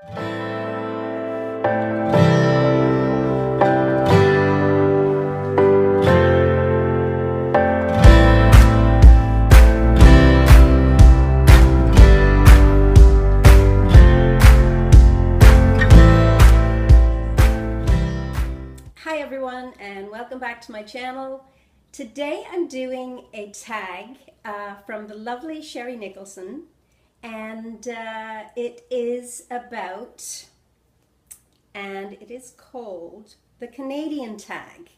Hi everyone, and welcome back to my channel. Today I'm doing a tag from the lovely Sherry Nicholson, and it is about, and it is called the Canadian tag.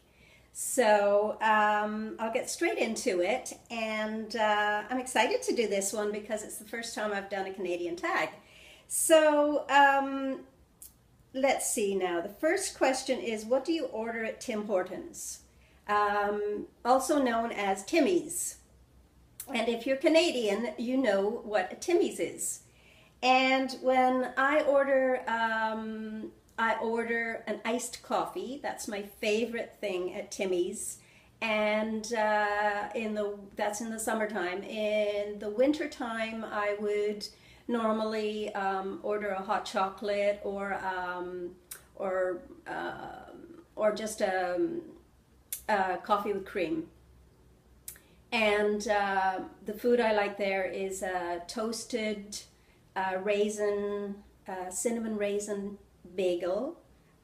So I'll get straight into it, and I'm excited to do this one because it's the first time I've done a Canadian tag. So let's see now. The first question is, what do you order at Tim Hortons? Also known as Timmy's. And if you're Canadian, you know what a Timmy's is. And when I order an iced coffee. That's my favorite thing at Timmy's. And that's in the summertime. In the wintertime, I would normally order a hot chocolate or just a coffee with cream. And the food I like there is a toasted cinnamon raisin bagel,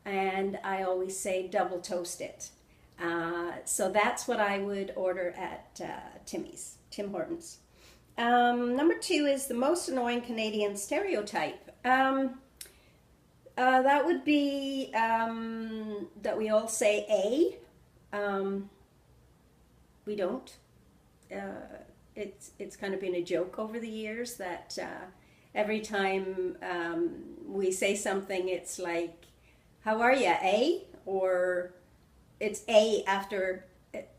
and I always say double toast it. So that's what I would order at Tim Hortons. Number 2 is the most annoying Canadian stereotype. That would be that we all say A. We don't. It's kind of been a joke over the years that every time we say something, it's like, how are ya, A? Or it's A after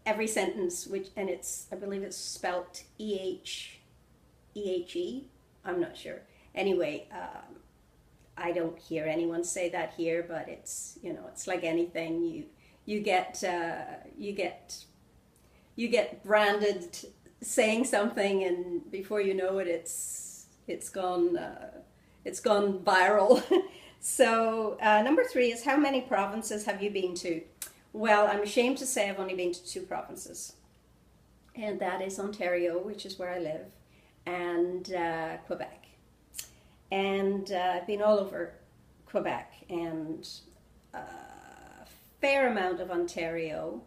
every sentence, I believe it's spelt E-H-E. I'm not sure. Anyway, I don't hear anyone say that here, but it's like anything. You get branded saying something, and before you know it, it's gone viral. So number 3 is, how many provinces have you been to? Well, I'm ashamed to say I've only been to 2 provinces, and that is Ontario, which is where I live, and Quebec. And I've been all over Quebec and a fair amount of Ontario.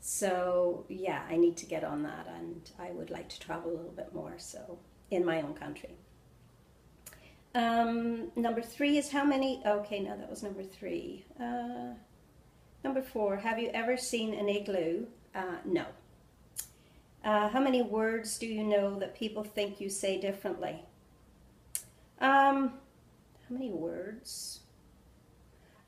So yeah, I need to get on that, and I would like to travel a little bit more, so in my own country. Number 3 is how many, okay, no, that was number 3. Number 4, have you ever seen an igloo? No. How many words do you know that people think you say differently? How many words?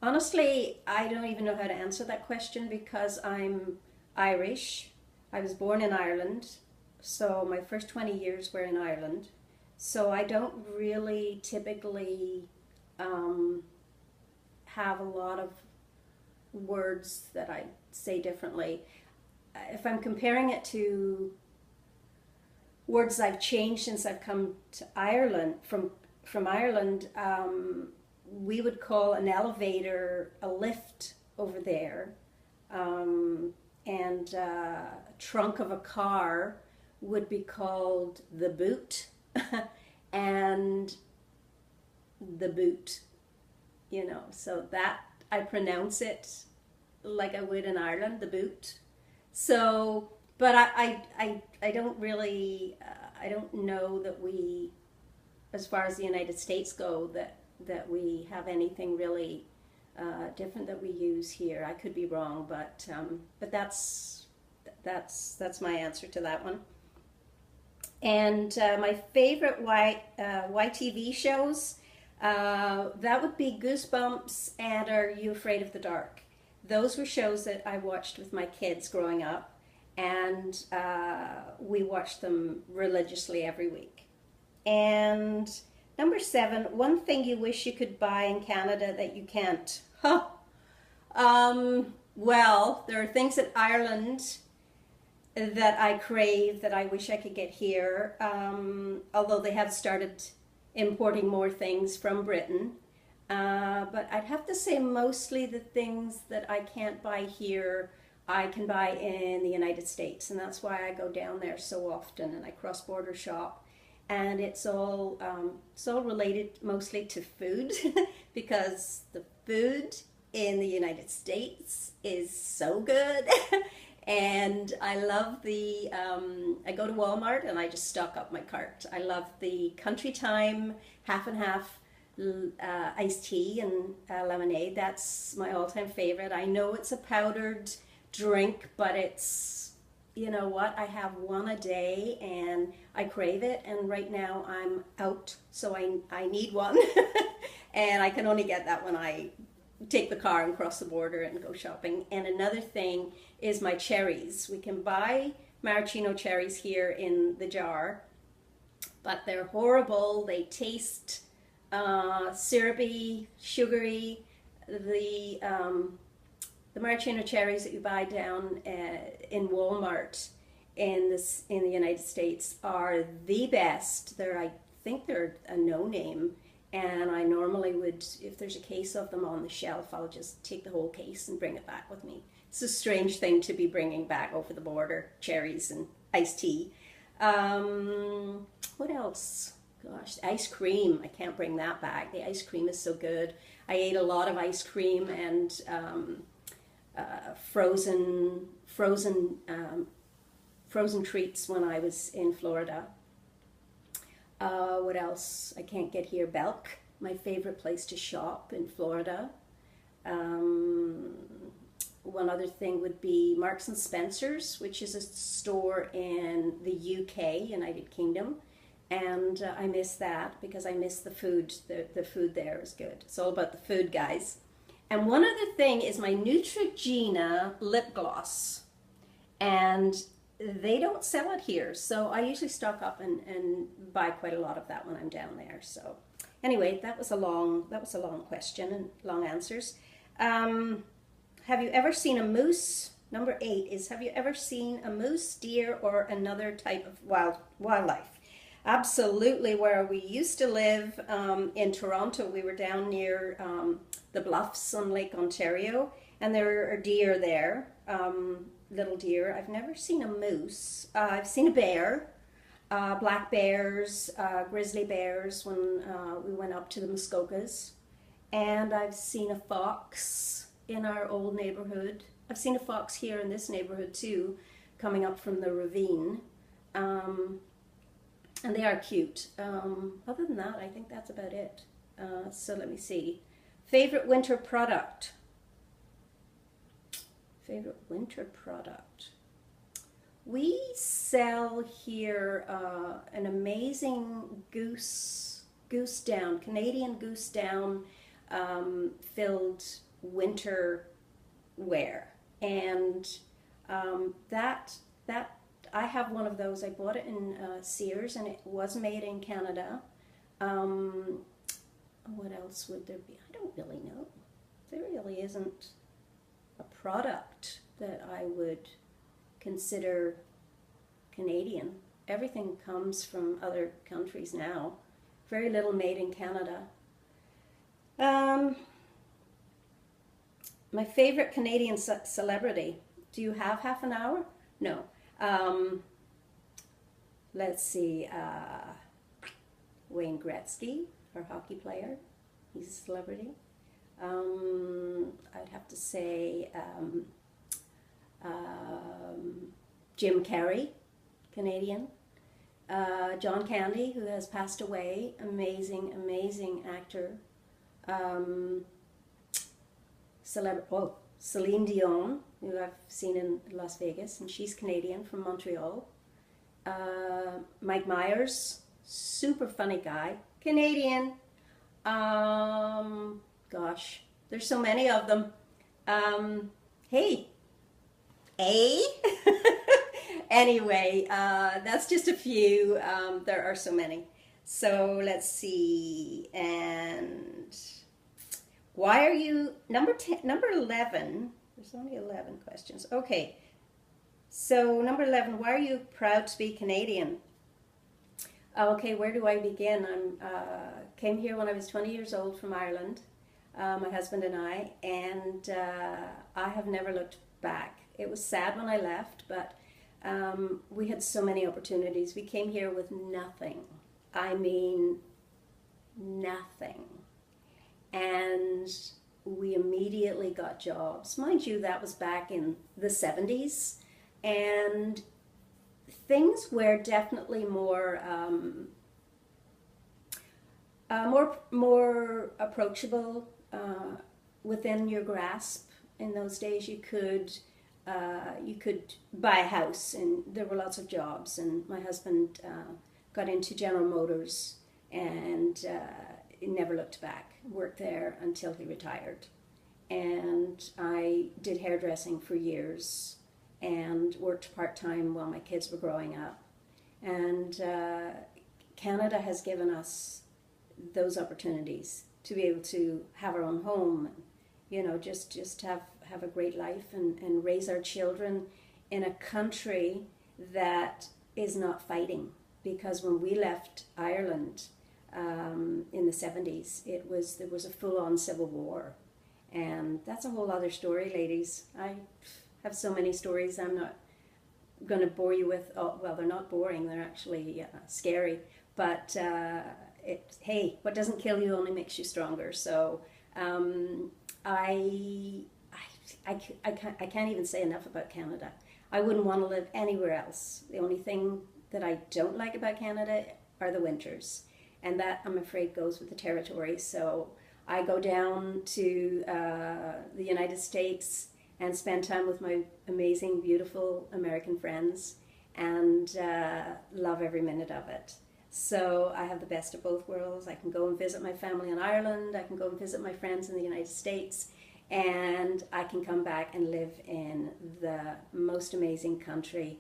Honestly, I don't even know how to answer that question because I'm Irish. I was born in Ireland, so my first 20 years were in Ireland. So I don't really typically have a lot of words that I say differently. If I'm comparing it to words I've changed since I've come to Ireland, from Ireland, we would call an elevator a lift over there, and trunk of a car would be called the boot, and the boot, so that I pronounce it like I would in Ireland, the boot. So, but I don't really, I don't know that we, as far as the United States go, that we have anything really different that we use here. I could be wrong, but that's my answer to that one. And my favorite YTV shows, that would be Goosebumps and Are You Afraid of the Dark? Those were shows that I watched with my kids growing up, and we watched them religiously every week. And number 7, one thing you wish you could buy in Canada that you can't. Huh. Well, there are things in Ireland that I crave that I wish I could get here, although they have started importing more things from Britain. But I'd have to say mostly the things that I can't buy here, I can buy in the United States. And that's why I go down there so often and I cross-border shop. And it's all related mostly to food because the food in the United States is so good. And I love I go to Walmart and I just stock up my cart. I love the Country Time half and half iced tea and lemonade. That's my all-time favorite. I know it's a powdered drink, but it's, you know what, I have one a day and I crave it, and right now I'm out, so I need one. And I can only get that when I take the car and cross the border and go shopping. And another thing is my cherries. We can buy maraschino cherries here in the jar, but they're horrible. They taste syrupy, sugary. The maraschino cherries that you buy down in Walmart in the United States are the best. I think they're a no-name, and I normally would, if there's a case of them on the shelf, I'll just take the whole case and bring it back with me. It's a strange thing to be bringing back over the border, cherries and iced tea. What else? Gosh, ice cream. I can't bring that back. The ice cream is so good. I ate a lot of ice cream and frozen treats when I was in Florida. What else? I can't get here. Belk, my favorite place to shop in Florida. One other thing would be Marks and Spencer's, which is a store in the UK, United Kingdom. And I miss that because I miss the food. The food there is good. It's all about the food, guys. And one other thing is my Neutrogena lip gloss. And they don't sell it here, so I usually stock up and buy quite a lot of that when I'm down there. So anyway, that was a long question and long answers. Have you ever seen a moose? Number 8 is, have you ever seen a moose, deer, or another type of wildlife? Absolutely. Where we used to live in Toronto, we were down near the bluffs on Lake Ontario, and there are deer there, little deer. I've never seen a moose. I've seen a bear, black bears, grizzly bears when we went up to the Muskokas, and I've seen a fox in our old neighborhood. I've seen a fox here in this neighborhood too, coming up from the ravine. And they are cute. Other than that, I think that's about it. So let me see. Favorite winter product? Favorite winter product? We sell here an amazing goose down, Canadian goose down filled winter wear. And that I have one of those. I bought it in Sears, and it was made in Canada. What else would there be? I don't really know. There really isn't a product that I would consider Canadian. Everything comes from other countries now. Very little made in Canada. My favorite Canadian celebrity. Do you have half an hour? No. Let's see, Wayne Gretzky, our hockey player. He's a celebrity. I'd have to say Jim Carrey, Canadian. John Candy, who has passed away, amazing, amazing actor. Celine Dion, who I've seen in Las Vegas, and she's Canadian, from Montreal. Mike Myers, super funny guy, Canadian. Gosh, there's so many of them. Hey, anyway, that's just a few. There are so many. So let's see. And why are you number 11? There's only 11 questions. Okay. So number 11, why are you proud to be Canadian? Okay, where do I begin? I came here when I was 20 years old from Ireland, my husband and I have never looked back. It was sad when I left, but we had so many opportunities. We came here with nothing. I mean, nothing. And we immediately got jobs. Mind you, that was back in the 70s. And things were definitely more approachable, within your grasp. In those days, you could buy a house, and there were lots of jobs. And my husband got into General Motors, and he never looked back. Worked there until he retired, and I did hairdressing for years and worked part-time while my kids were growing up. And Canada has given us those opportunities to be able to have our own home, and, you know, just have a great life, and raise our children in a country that is not fighting. Because when we left Ireland in the 70s, there was a full-on civil war. And that's a whole other story, ladies. I have so many stories I'm not going to bore you with. Oh, well, they're not boring. They're actually scary. But hey, what doesn't kill you only makes you stronger. So I can't even say enough about Canada. I wouldn't want to live anywhere else. The only thing that I don't like about Canada are the winters. And that, I'm afraid, goes with the territory. So I go down to the United States and spend time with my amazing, beautiful American friends, and love every minute of it. So I have the best of both worlds. I can go and visit my family in Ireland. I can go and visit my friends in the United States. And I can come back and live in the most amazing country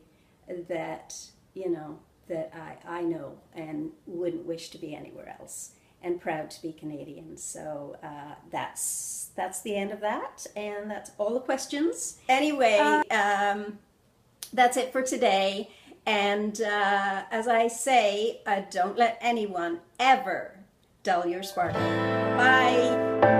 that, you know, that I know and wouldn't wish to be anywhere else, and proud to be Canadian. So that's the end of that, and that's all the questions. Anyway, that's it for today. And as I say, don't let anyone ever dull your sparkle. Bye.